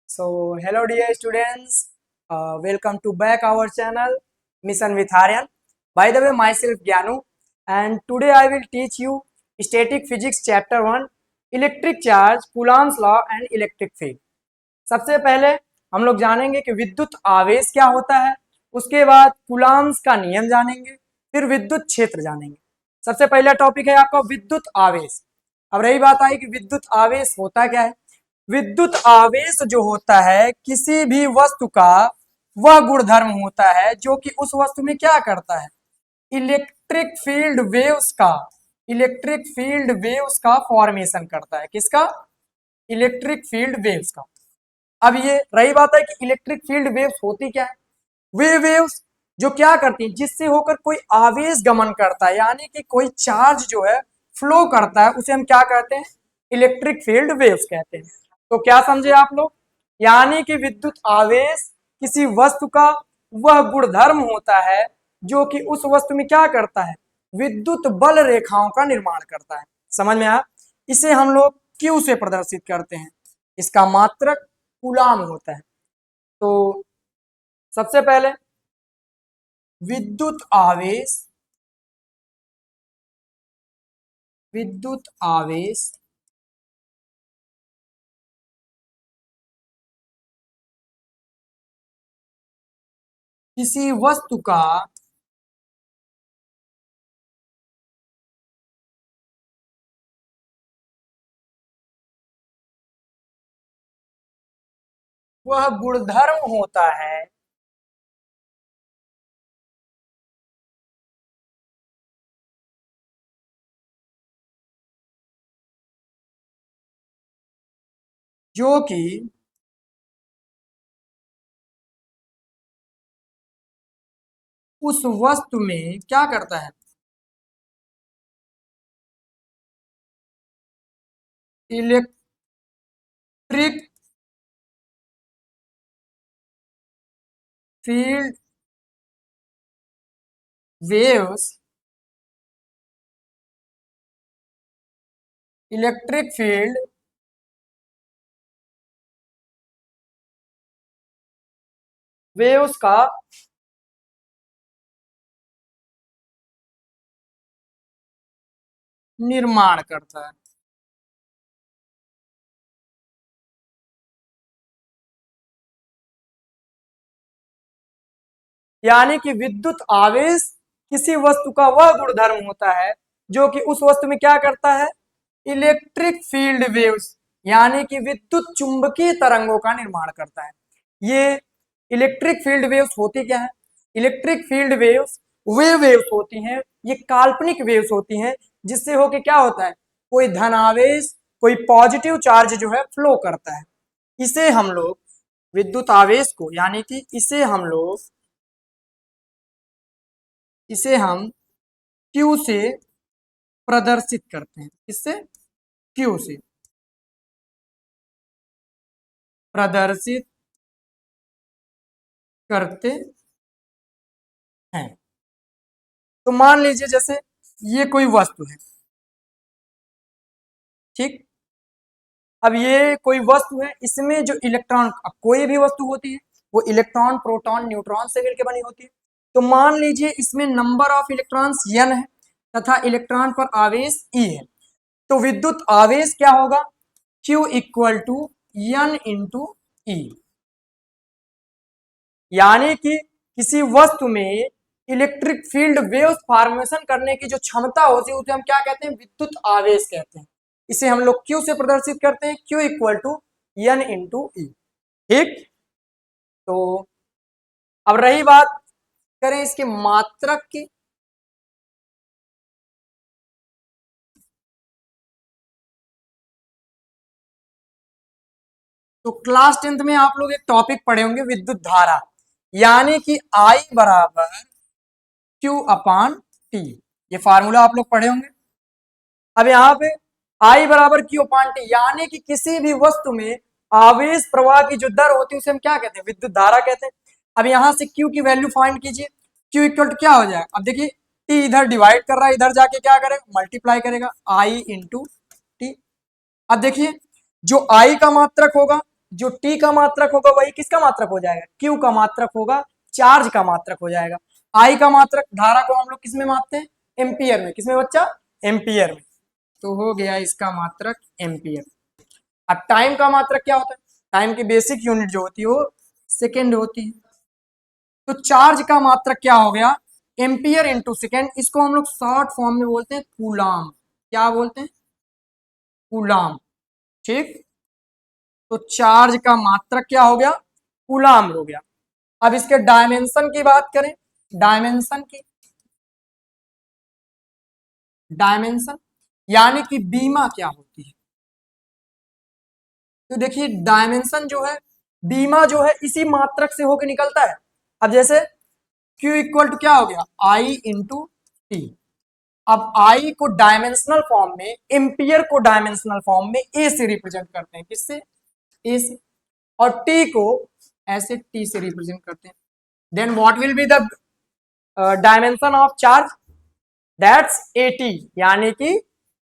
Hello dear students, welcome to back our channel Mission with Aryan. By the way, myself Gyanu, and today I will teach you Static Physics Chapter 1, Electric Charge, Coulomb's Law and Electric Field. सबसे पहले हम लोग जानेंगे कि विद्युत आवेश क्या होता है, उसके बाद कूलॉम्स का नियम जानेंगे, फिर विद्युत क्षेत्र जानेंगे। सबसे पहला टॉपिक है आपका विद्युत आवेश। अब रही बात आई कि विद्युत आवेश होता क्या है। विद्युत आवेश जो होता है किसी भी वस्तु का वह गुणधर्म होता है जो कि उस वस्तु में क्या करता है, इलेक्ट्रिक फील्ड वेव्स का फॉर्मेशन करता है। किसका? इलेक्ट्रिक फील्ड वेव्स का। अब ये रही बात है कि इलेक्ट्रिक फील्ड वेव्स होती क्या है। वे वेव्स जो क्या करती हैं, जिससे होकर कोई आवेश गमन करता है, यानी कि कोई चार्ज जो है फ्लो करता है, उसे हम क्या कहते हैं, इलेक्ट्रिक फील्ड वेव्स कहते हैं। तो क्या समझे आप लोग, यानी कि विद्युत आवेश किसी वस्तु का वह गुणधर्म होता है जो कि उस वस्तु में क्या करता है, विद्युत बल रेखाओं का निर्माण करता है। समझ में आया? इसे हम लोग क्यू से प्रदर्शित करते हैं, इसका मात्रक कूलॉम होता है। तो सबसे पहले विद्युत आवेश किसी वस्तु का वह गुणधर्म होता है जो कि उस वस्तु में क्या करता है, electric field waves electric field waves का निर्माण करता है। यानी कि विद्युत आवेश किसी वस्तु का वह गुणधर्म होता है जो कि उस वस्तु में क्या करता है, इलेक्ट्रिक फील्ड वेव्स यानी कि विद्युत चुंबकीय तरंगों का निर्माण करता है। ये इलेक्ट्रिक फील्ड वेव्स होती क्या है, इलेक्ट्रिक फील्ड वेव्स वे वेव्स होती हैं, ये काल्पनिक वेव्स होती हैं, जिससे होके क्या होता है, कोई धन आवेश, कोई पॉजिटिव चार्ज जो है फ्लो करता है। इसे हम लोग विद्युत आवेश को, यानी कि इसे हम क्यू से प्रदर्शित करते हैं। इससे क्यू से प्रदर्शित करते हैं। तो मान लीजिए जैसे ये कोई वस्तु है, ठीक। अब ये कोई वस्तु है, इसमें जो इलेक्ट्रॉन, अब कोई भी वस्तु होती है वो इलेक्ट्रॉन प्रोटॉन न्यूट्रॉन से मिलकर बनी होती है। तो मान लीजिए इसमें नंबर ऑफ इलेक्ट्रॉन्स n है तथा इलेक्ट्रॉन पर आवेश e है। तो विद्युत आवेश क्या होगा, Q equal to n into E. यानी कि किसी वस्तु में इलेक्ट्रिक फील्ड वेव्स फॉर्मेशन करने की जो क्षमता होती है उसे हम क्या कहते हैं, विद्युत आवेश कहते हैं। इसे हम लोग Q से प्रदर्शित करते हैं, Q equal to n into E. ठीक। तो अब रही बात करें इसके मात्रक की, तो क्लास 10th में आप लोग एक टॉपिक पढ़े होंगे विद्युत धारा, यानी कि I बराबर Q अपान टी। ये फार्मूला आप लोग पढ़े होंगे। अब यहाँ पे I बराबर Q अपान टी, यानी कि किसी भी वस्तु में आवेश प्रवाह की जो दर होती है उसे हम क्या कहते हैं, विद्युत धारा कहते हैं। अब यहाँ से Q की वैल्यू फाइंड कीजिए, Q इक्वल टू क्या हो जाएगा, अब देखिए T इधर डिवाइड कर रहा है, इधर जाके क्या करेगा, मल्टीप्लाई करेगा I इंटू टी। अब देखिए जो I का मात्रक होगा जो टी का मात्रक होगा वही किसका मात्रक हो जाएगा, क्यू का मात्रक होगा, चार्ज का मात्रक हो जाएगा। आई का मात्रक, धारा को हम लोग किस में मापते हैं, एम्पियर में। किसमें बच्चा, एम्पियर में। तो हो गया इसका मात्रक एम्पियर। अब टाइम का मात्रक क्या होता है, टाइम की बेसिक यूनिट जो होती है वो सेकेंड होती है। तो चार्ज का मात्रक क्या हो गया, एम्पियर इंटू सेकेंड। इसको हम लोग शॉर्ट फॉर्म में बोलते हैं कूलाम। क्या बोलते हैं, कूलाम। ठीक, तो चार्ज का मात्रक क्या हो गया, कूलाम हो गया। अब इसके डायमेंशन की बात करें, डायमेंशन की, डायमेंशन यानी कि बीमा क्या होती है। तो देखिए डायमेंशन जो है, बीमा जो है इसी मात्रक से होकर निकलता है। अब जैसे Q इक्वल टू क्या हो गया, I इंटू टी। अब I को डायमेंशनल फॉर्म में, एम्पियर को डायमेंशनल फॉर्म में A से रिप्रेजेंट करते हैं, किससे, A से, और T को ऐसे T से रिप्रेजेंट करते हैं। Then what will be the dimension of charge, that's AT, यानी कि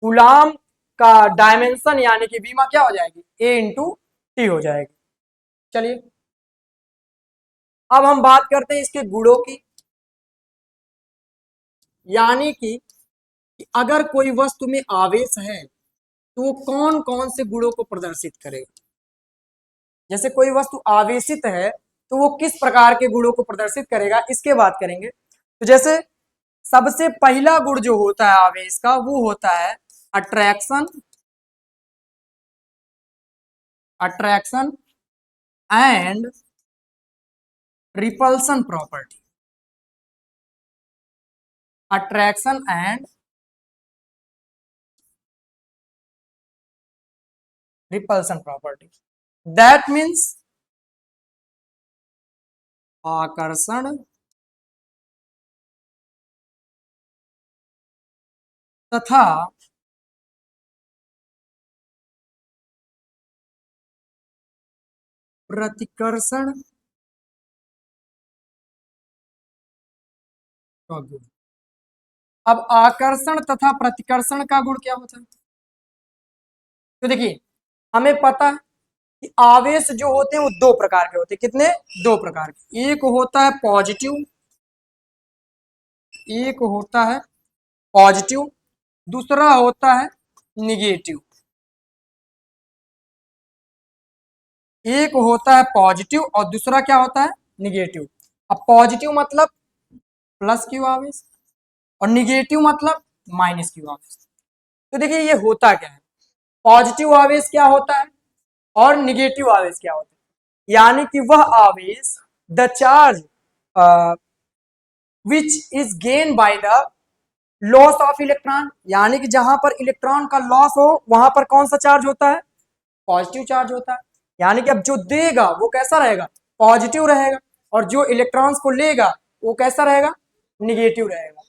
कूलाम का डायमेंशन यानी कि बीमा क्या हो जाएगी, A इंटू टी हो जाएगी। चलिए अब हम बात करते हैं इसके गुणों की, यानी कि अगर कोई वस्तु में आवेश है तो वो कौन कौन से गुणों को प्रदर्शित करेगा। जैसे कोई वस्तु आवेशित है तो वो किस प्रकार के गुणों को प्रदर्शित करेगा, इसके बात करेंगे। तो जैसे सबसे पहला गुण जो होता है आवेश का वो होता है attraction, attraction and repulsion property, attraction and repulsion property. That means आकर्षण तथा प्रतिकर्षण का गुण। अब आकर्षण तथा प्रतिकर्षण का गुण क्या होता है, तो देखिए हमें पता है कि आवेश जो होते हैं वो दो प्रकार के होते हैं। कितने, दो प्रकार के। एक होता है पॉजिटिव, एक होता है पॉजिटिव, दूसरा होता है निगेटिव। एक होता है पॉजिटिव और दूसरा क्या होता है, निगेटिव। अब पॉजिटिव मतलब प्लस क्यू आवेश और निगेटिव मतलब माइनस क्यू आवेश। तो देखिए ये होता क्या है, पॉजिटिव आवेश क्या होता है और निगेटिव आवेश क्या होता है, यानी कि वह आवेश the charge which is gain by the loss of electron, यानी कि जहां पर इलेक्ट्रॉन का लॉस हो वहां पर कौन सा चार्ज होता है, पॉजिटिव चार्ज होता है। यानी कि अब जो देगा वो कैसा रहेगा, पॉजिटिव रहेगा, और जो इलेक्ट्रॉन्स को लेगा वो कैसा रहेगा, निगेटिव रहेगा।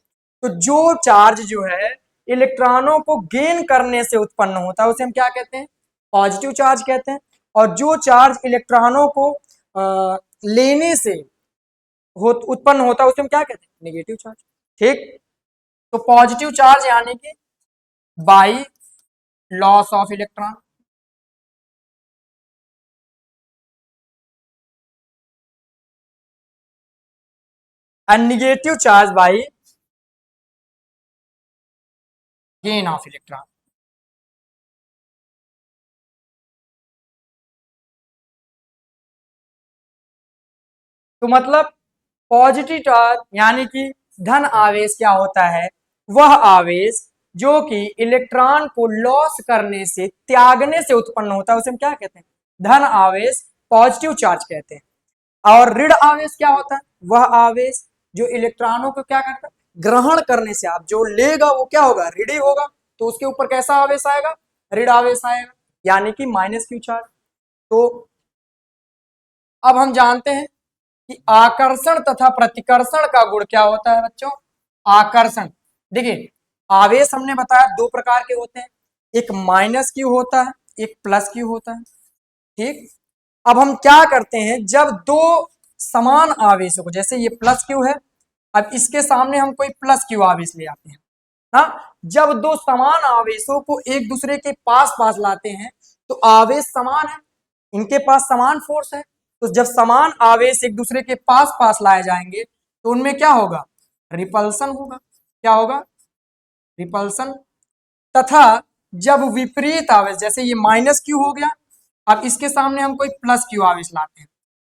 तो जो चार्ज जो है इलेक्ट्रॉनों को गेन करने से उत्पन्न होता है उसे हम क्या कहते हैं, पॉजिटिव चार्ज कहते हैं। और जो चार्ज इलेक्ट्रॉनों को लेने से उत्पन्न होता है उसे हम क्या कहते हैं, नेगेटिव चार्ज। ठीक, तो पॉजिटिव चार्ज यानी कि by loss of electron, and negative charge by gain of electron. तो मतलब पॉजिटिव चार्ज यानी कि धन आवेश क्या होता है, वह आवेश जो कि इलेक्ट्रॉन को लॉस करने से, त्यागने से उत्पन्न होता है उसे हम क्या कहते हैं, धन आवेश, पॉजिटिव चार्ज कहते हैं। और ऋण आवेश क्या होता है, वह आवेश जो इलेक्ट्रॉनों को क्या करता है, ग्रहण करने से, आप जो लेगा वो क्या होगा, ऋणी होगा, तो उसके ऊपर कैसा आवेश आएगा, ऋण आवेश आएगा, यानी कि माइनस क्यू चार्ज। तो अब हम जानते हैं कि आकर्षण तथा प्रतिकर्षण का गुण क्या होता है बच्चों, आकर्षण। देखिए आवेश हमने बताया दो प्रकार के होते हैं, एक माइनस क्यू होता है, एक प्लस क्यू होता है। ठीक, अब हम क्या करते हैं, जब दो समान आवेशों को, जैसे ये प्लस क्यू है, अब इसके सामने हम कोई प्लस क्यू आवेश ले आते हैं ना, जब दो समान आवेशों को एक दूसरे के पास पास लाते हैं तो आवेश समान है, इनके पास समान फोर्स है, तो जब समान आवेश एक दूसरे के पास पास लाए जाएंगे तो उनमें क्या होगा, रिपल्सन होगा। क्या होगा, रिपल्सन। तथा जब विपरीत आवेश, जैसे ये माइनस क्यू हो गया, अब इसके सामने हम कोई प्लस क्यू आवेश लाते हैं,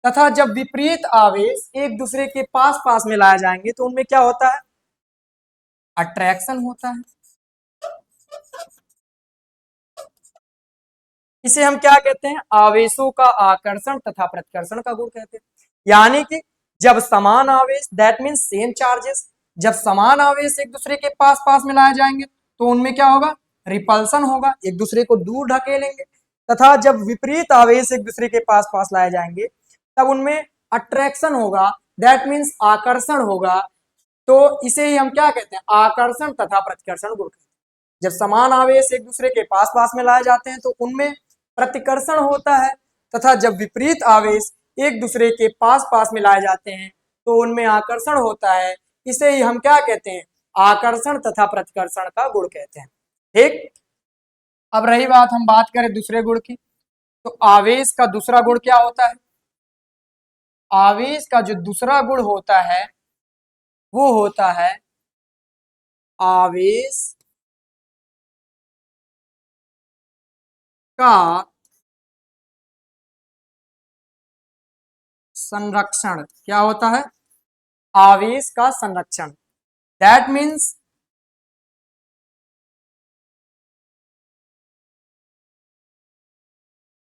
तथा जब विपरीत आवेश एक दूसरे के पास पास में लाए जाएंगे तो उनमें क्या होता है, अट्रैक्शन होता है। इसे हम क्या कहते हैं, आवेशों का आकर्षण तथा प्रतिकर्षण का गुण कहते हैं। यानी कि जब समान आवेश, दैट मीन्स सेम चार्जेस, जब समान आवेश एक दूसरे के पास पास में लाए जाएंगे तो उनमें क्या होगा, रिपल्सन होगा, एक दूसरे को दूर ढकेलेंगे। तथा जब विपरीत आवेश एक दूसरे के पास पास लाए जाएंगे तब उनमें अट्रैक्शन होगा, दैट मीन्स आकर्षण होगा। तो इसे ही हम क्या कहते हैं, आकर्षण तथा प्रतिकर्षण गुण कहते हैं। जब समान आवेश एक दूसरे के पास पास में लाए जाते हैं तो उनमें प्रतिकर्षण होता है, तथा जब विपरीत आवेश एक दूसरे के पास पास में लाए जाते हैं तो उनमें आकर्षण होता है। इसे ही हम क्या कहते हैं, आकर्षण तथा प्रतिकर्षण का गुण कहते हैं। ठीक, अब रही बात, हम बात करें दूसरे गुण की, तो आवेश का दूसरा गुण क्या होता है, आवेश का जो दूसरा गुण होता है वो होता है आवेश का संरक्षण। क्या होता है, आवेश का संरक्षण, that means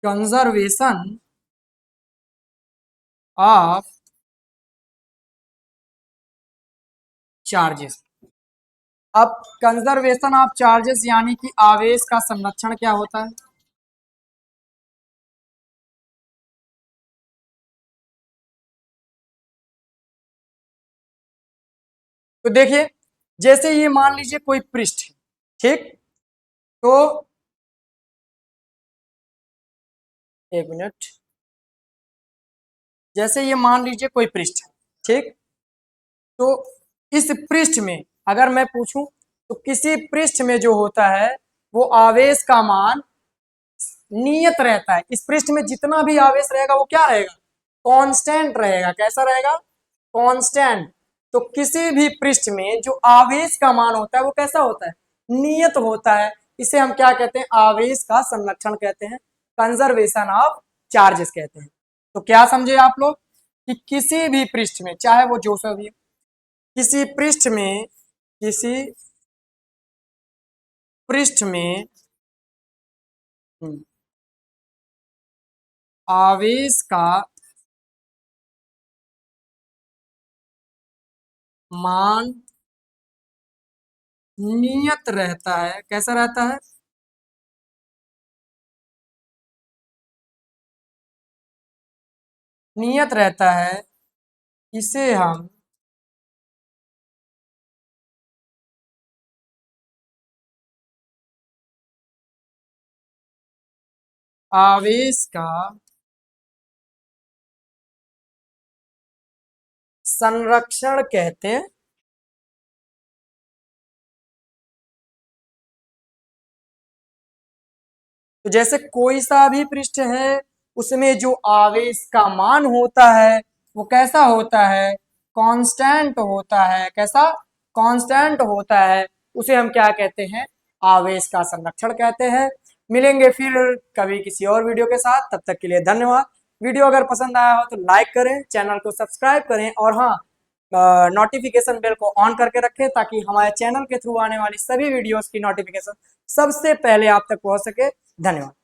conservation of charges. अब कंजर्वेशन ऑफ चार्जेस यानी कि आवेश का संरक्षण क्या होता है, तो देखिए जैसे ये मान लीजिए कोई पृष्ठ है, ठीक, तो एक मिनट, जैसे ये मान लीजिए कोई पृष्ठ है, ठीक, तो इस पृष्ठ में अगर मैं पूछूं तो किसी पृष्ठ में जो होता है वो आवेश का मान नियत रहता है। इस पृष्ठ में जितना भी आवेश रहेगा वो क्या रहेगा, कांस्टेंट रहेगा। कैसा रहेगा, कांस्टेंट। तो किसी भी पृष्ठ में जो आवेश का मान होता है वो कैसा होता है, नियत होता है। इसे हम क्या कहते हैं, आवेश का संरक्षण कहते हैं, कंजर्वेशन ऑफ चार्जेस कहते हैं। तो क्या समझे आप लोग कि किसी भी पृष्ठ में, चाहे वो जो सा भी हो, किसी पृष्ठ में, किसी पृष्ठ में आवेश का मान नियत रहता है। कैसा रहता है, नियत रहता है। इसे हम आवेश का संरक्षण कहते हैं। तो जैसे कोई सा भी पृष्ठ है उसमें जो आवेश का मान होता है वो कैसा होता है, कांस्टेंट होता है। कैसा, कांस्टेंट होता है। उसे हम क्या कहते हैं, आवेश का संरक्षण कहते हैं। मिलेंगे फिर कभी किसी और वीडियो के साथ, तब तक के लिए धन्यवाद। वीडियो अगर पसंद आया हो तो लाइक करें, चैनल को सब्सक्राइब करें और हाँ, नोटिफिकेशन बेल को ऑन करके रखें ताकि हमारे चैनल के थ्रू आने वाली सभी वीडियोस की नोटिफिकेशन सबसे पहले आप तक पहुंच सके। धन्यवाद।